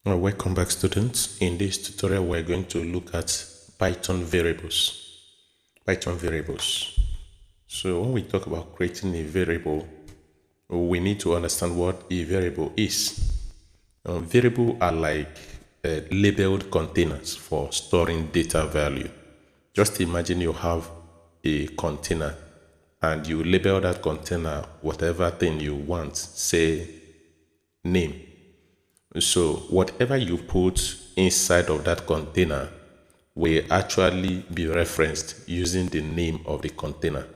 Welcome back, students. In this tutorial, we're going to look at Python variables. Python variables. So when we talk about creating a variable, we need to understand what a variable is. Variables are like labeled containers for storing data value. Just imagine you have a container and you label that container whatever thing you want, say name. So whatever you put inside of that container will actually be referenced using the name of the container.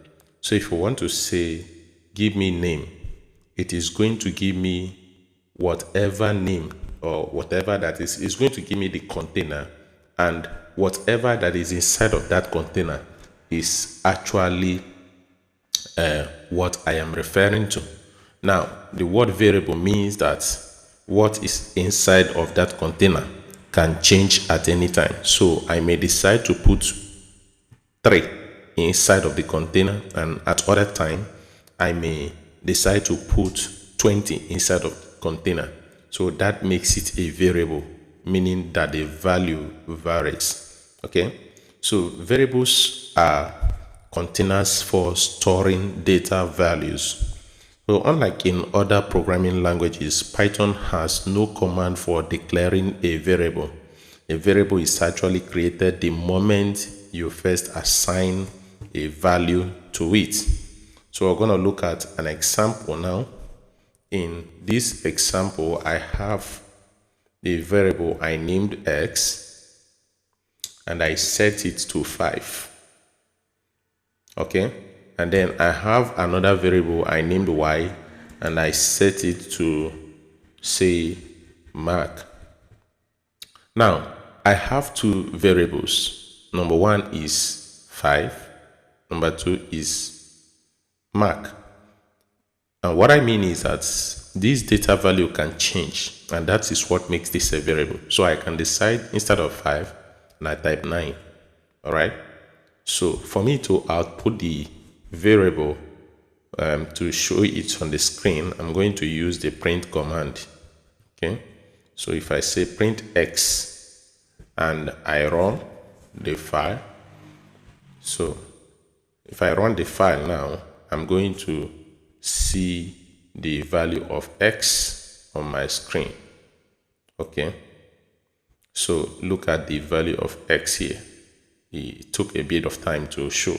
So if you want to say, give me name, it is going to give me whatever name or whatever that is going to give me the container, and whatever that is inside of that container is actually what I am referring to. Now, the word variable means that what is inside of that container can change at any time. So I may decide to put 3 inside of the container, and at other time I may decide to put 20 inside of the container. So that makes it a variable, meaning that the value varies. Okay, so variables are containers for storing data values. So unlike in other programming languages, Python has no command for declaring a variable. A variable is actually created the moment you first assign a value to it. So we're going to look at an example now. In this example, I have a variable I named x and I set it to 5. Okay, and then I have another variable I named y and I set it to say mark. Now I have 2 variables. Number 1 is 5, number 2 is mark. And what I mean is that this data value can change, and that is what makes this a variable. So I can decide instead of 5 and I type 9. All right, so for me to output the variable to show it on the screen, I'm going to use the print command. Okay, so if I say print x and I run the file, so if I run the file now, I'm going to see the value of x on my screen. Okay, so look at the value of x here. It took a bit of time to show,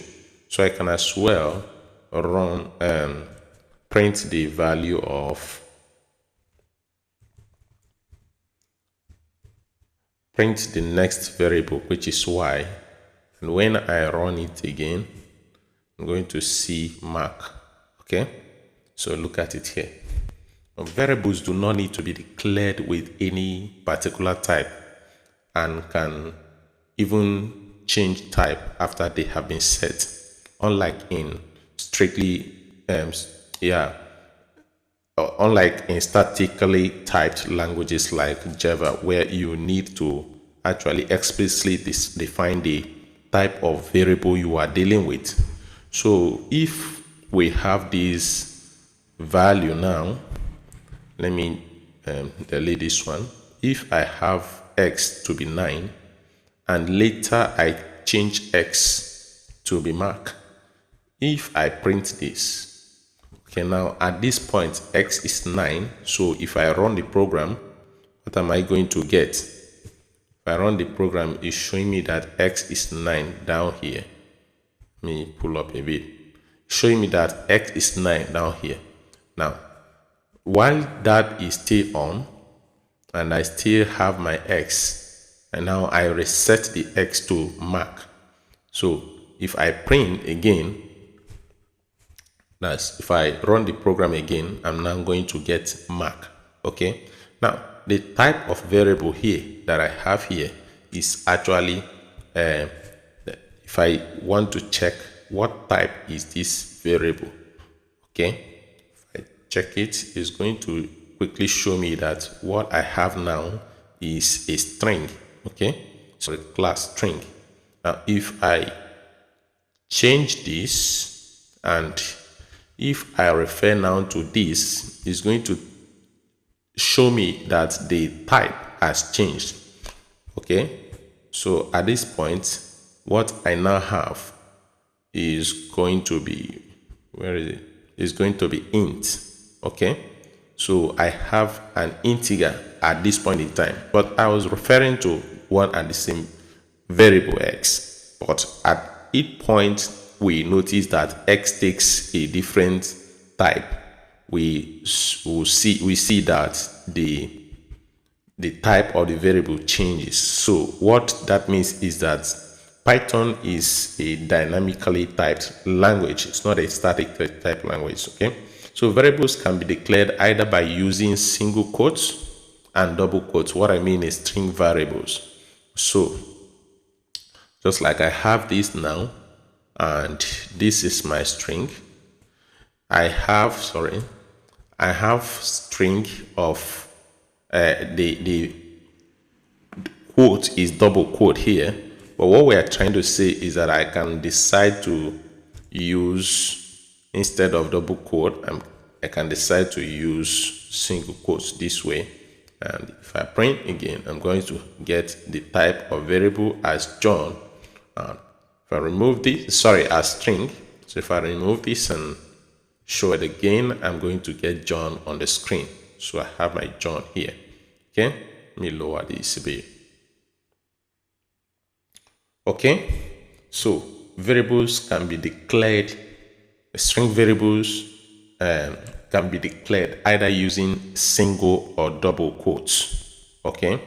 so I can as well run print the value of print the next variable, which is y, and when I run it again, I'm going to see mark. Okay, so look at it here. Variables do not need to be declared with any particular type and can even change type after they have been set, unlike in statically typed languages like Java, where you need to actually explicitly define the type of variable you are dealing with. So if we have this value now, let me delete this one. If I have x to be 9 and later I change x to be mark, if I print this, okay, now at this point x is 9, so if I run the program, what am I going to get? If I run the program, it's showing me that x is 9 down here. Let me pull up a bit. Showing me that x is 9 down here. Now, while that is still on and I still have my x, and now I reset the x to mark. So if I print again, that's if I run the program again, I'm now going to get mark. Okay, now the type of variable here that I have here is actually if I want to check what type is this variable, okay, if I check it, it's going to quickly show me that what I have now is a string. Okay, so a class string. Now if I change this and if I refer now to this, it's going to show me that the type has changed. Okay, so at this point, what I now have is going to be, where is it? Is going to be int. Okay, so I have an integer at this point in time, but I was referring to one and the same variable x. But at each point, we notice that x takes a different type. We see that the type of the variable changes. So what that means is that Python is a dynamically typed language. It's not a static type language, okay? So variables can be declared either by using single quotes and double quotes. What I mean is string variables. So just like I have this now, and this is my string. I have string of the quote is double quote here, but what we are trying to say is that I can decide to use, instead of double quote, I can decide to use single quotes this way. And if I print again, I'm going to get the type of variable as John. And if I remove this, as string. So if I remove this and show it again, I'm going to get John on the screen. So I have my John here. Okay, let me lower this a bit. Okay, so variables can be declared, string variables can be declared either using single or double quotes. Okay,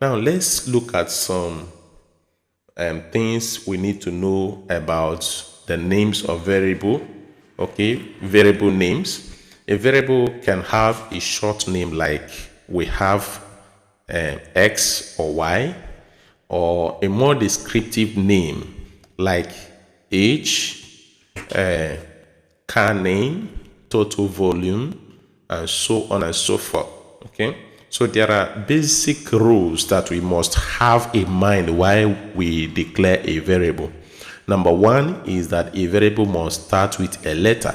now let's look at some things we need to know about the names of variable. Okay, variable names. A variable can have a short name like we have X or Y, or a more descriptive name like age, car name, total volume, and so on and so forth. Okay, so there are basic rules that we must have in mind while we declare a variable. Number one is that a variable must start with a letter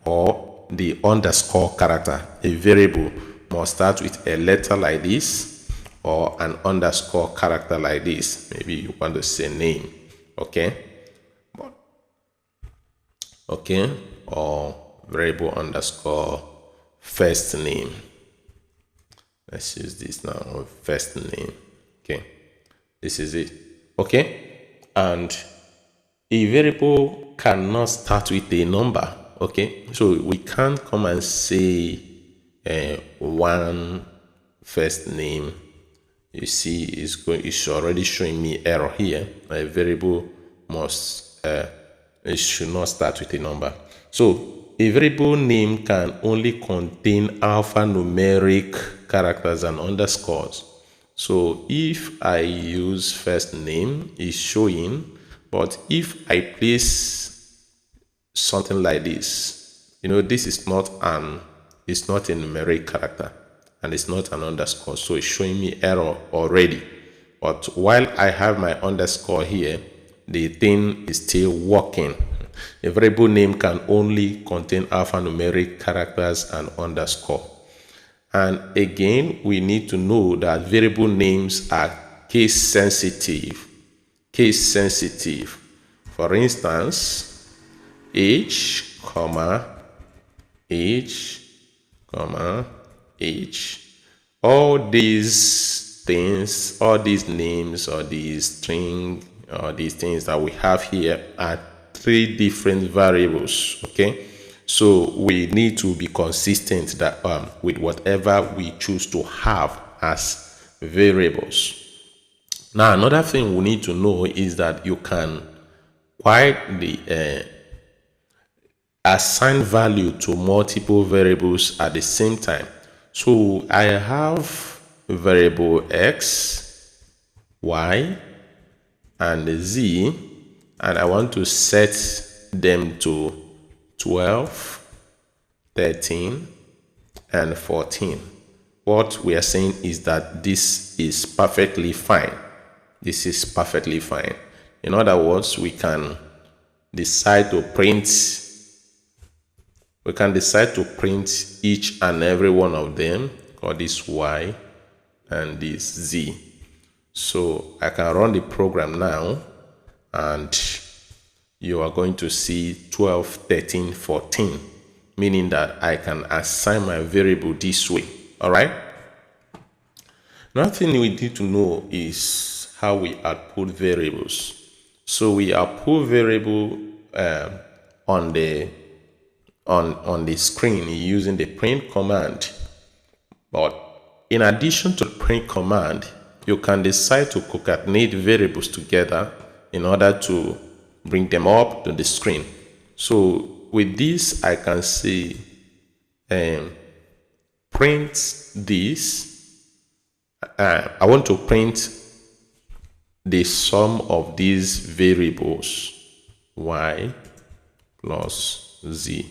or the underscore character. A variable must start with a letter like this or an underscore character like this. Maybe you want to say name. Okay, okay, or variable underscore first name. Let's use this now, first name. Okay, this is it. Okay, and a variable cannot start with a number. Okay, so we can't come and say one first name. You see, it's already showing me error here. A variable must it should not start with a number. So a variable name can only contain alphanumeric characters and underscores. So if I use first name, it's showing, but if I place something like this, this is not it's not a numeric character and it's not an underscore, so it's showing me error already. But while I have my underscore here, the thing is still working. A variable name can only contain alphanumeric characters and underscore. And again, we need to know that variable names are case sensitive. Case sensitive. For instance, age, age. All these things, all these names, or these string, or these things that we have here are three different variables. Okay, so we need to be consistent that with whatever we choose to have as variables. Now, another thing we need to know is that you can quietly assign value to multiple variables at the same time. So I have variable x, y, and z, and I want to set them to 12, 13, and 14. What we are saying is that this is perfectly fine. This is perfectly fine. In other words, we can decide to print each and every one of them, call this y, and this z. So I can run the program now, and you are going to see 12, 13, 14, meaning that I can assign my variable this way. All right. Another thing we need to know is how we output variables. So we output variable on the screen using the print command. But in addition to the print command, you can decide to concatenate variables together in order to bring them up to the screen. So with this, I can say print this. I want to print the sum of these variables y plus z.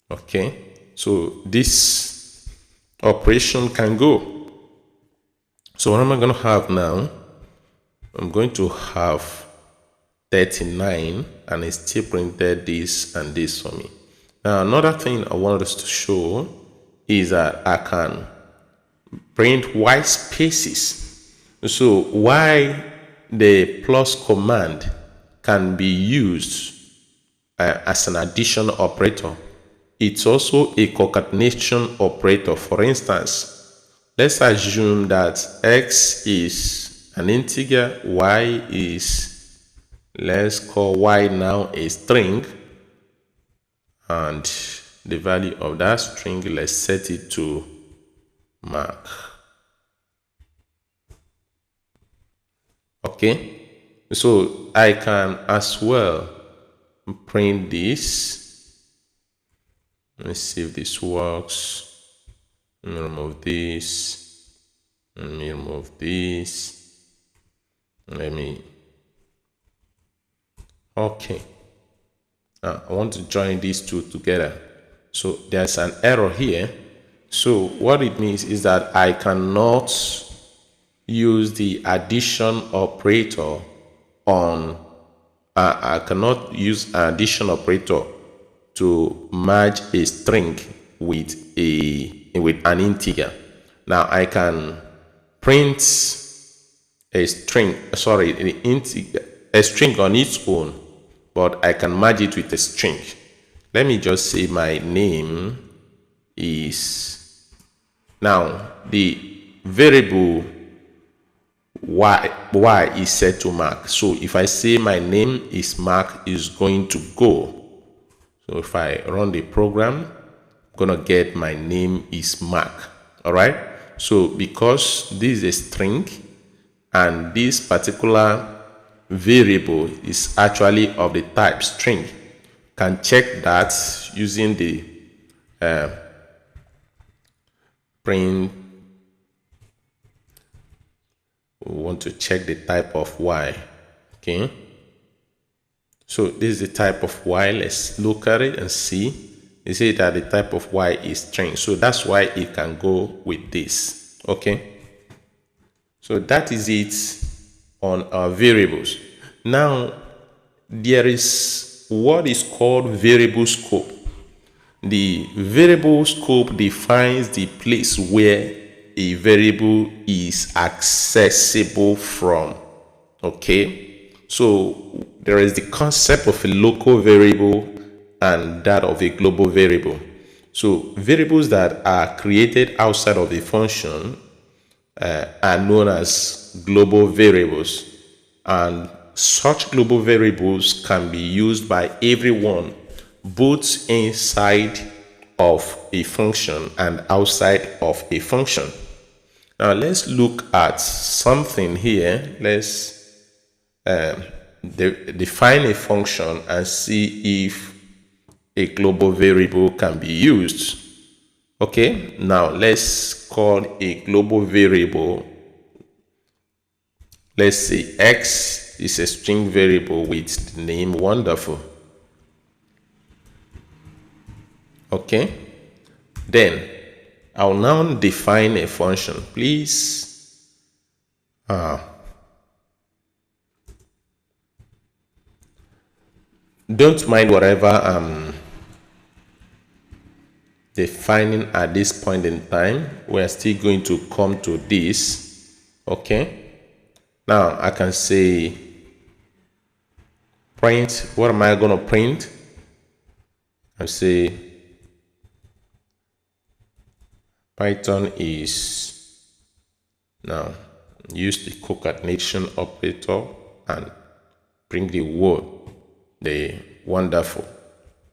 Okay, so this operation can go. So what am I going to have now? I'm going to have 39, and it still printed this and this for me. Now another thing I wanted us to show is that I can print white spaces. So why the plus command can be used as an addition operator. It's also a concatenation operator. For instance, let's assume that x is an integer, y is, let's call y now a string, and the value of that string, let's set it to mark. Okay, so I can as well print this. Let me see if this works. Let me remove this. Let me remove this. Okay. Now I want to join these two together. So there's an error here. So what it means is that I cannot use the addition operator on I cannot use an addition operator to merge a string with an integer. Now I can print a string on its own, but I can merge it with a string. Let me just say my name is, now the variable y is set to mark. So if I say my name is Mark, is going to go. So if I run the program, I'm gonna get my name is Mark. All right. So because this is a string and this particular variable is actually of the type string, can check that using the print. We want to check the type of y. Okay, so this is the type of y. Let's look at it and see. They say that the type of y is string, so that's why it can go with this. Okay, so that is it on our variables. Now there is what is called variable scope. The variable scope defines the place where a variable is accessible from. Okay, so there is the concept of a local variable and that of a global variable. So variables that are created outside of a function are known as global variables, and such global variables can be used by everyone both inside of a function and outside of a function. Now let's look at something here. Let's define a function and see if a global variable can be used. Okay, now let's call a global variable. Let's say x is a string variable with the name Wonderful. Okay, then I'll now define a function. Please don't mind whatever I'm defining at this point in time. We're still going to come to this. Okay, now I can say print. What am I going to print? I say Python is, now use the concatenation operator and bring the word, the wonderful,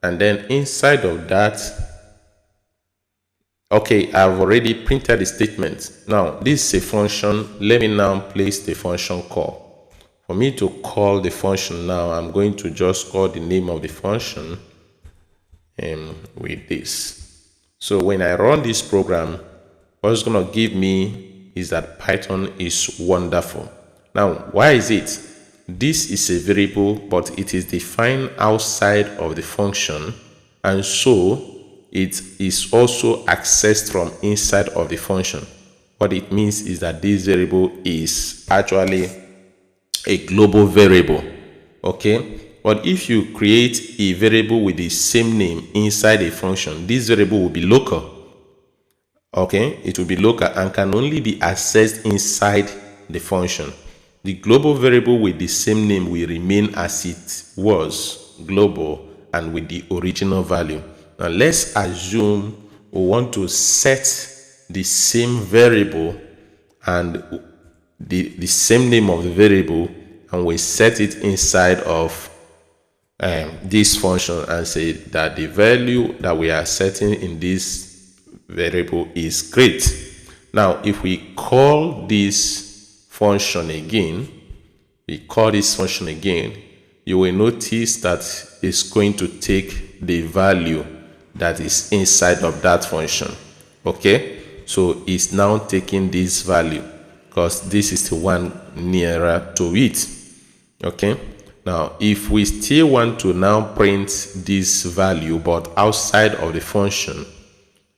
and then inside of that, okay, I've already printed the statement. Now this is a function. Let me now place the function call. For me to call the function now, I'm going to just call the name of the function with this. So when I run this program, what it's going to give me is that Python is wonderful. Now, why is it? This is a variable, but it is defined outside of the function, and so it is also accessed from inside of the function. What it means is that this variable is actually a global variable. Okay, but if you create a variable with the same name inside a function, this variable will be local. Okay, it will be local and can only be accessed inside the function. The global variable with the same name will remain as it was, global, and with the original value. Now let's assume we want to set the same variable and the same name of the variable, and we set it inside of this function and say that the value that we are setting in this variable is great. Now if we call this function again, you will notice that it's going to take the value that is inside of that function. Okay, so it's now taking this value because this is the one nearer to it. Okay, now if we still want to now print this value but outside of the function,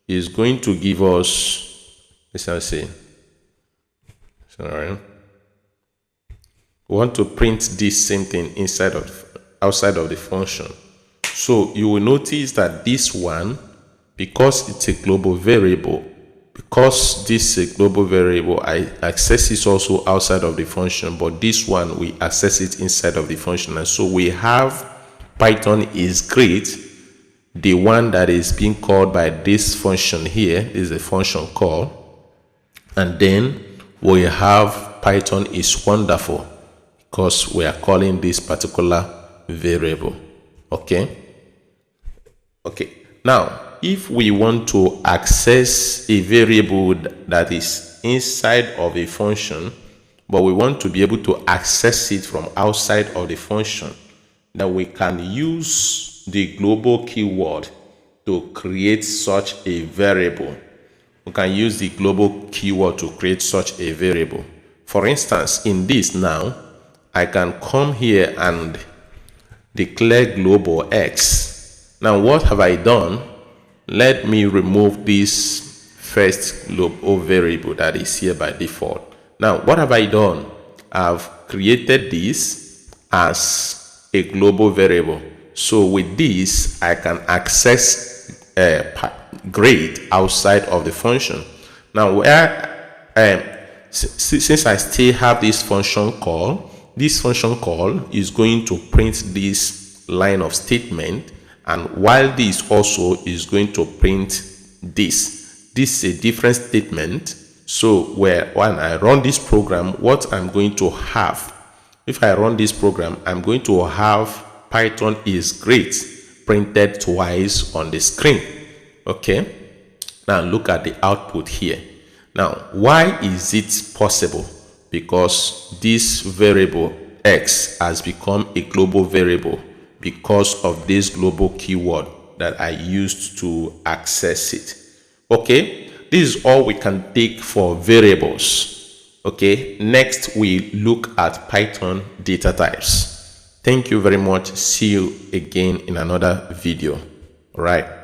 is going to give us, let's say, sorry, we want to print this same thing outside of the function. So you will notice that this one, because it's a global variable, because this is a global variable, I access it also outside of the function, but this one we access it inside of the function. And so we have Python is great, the one that is being called by this function here is a function call, and then we have Python is wonderful because we are calling this particular variable. Okay, now if we want to access a variable that is inside of a function, but we want to be able to access it from outside of the function, then we can use the global keyword to create such a variable. We can use the global keyword to create such a variable. For instance, in this now, I can come here and declare global X. Now what have I done? Let me remove this first global variable that is here by default. Now what have I done? I've created this as a global variable. So with this, I can access grade outside of the function. Now since I still have this function call is going to print this line of statement, and while this also is going to print this is a different statement. So when I run this program, what I'm going to have, if I run this program, I'm going to have Python is great printed twice on the screen. Okay, now look at the output here. Now why is it possible? Because this variable X has become a global variable because of this global keyword that I used to access it. Okay, this is all we can take for variables. Okay, next we look at Python data types. Thank you very much. See you again in another video. All right.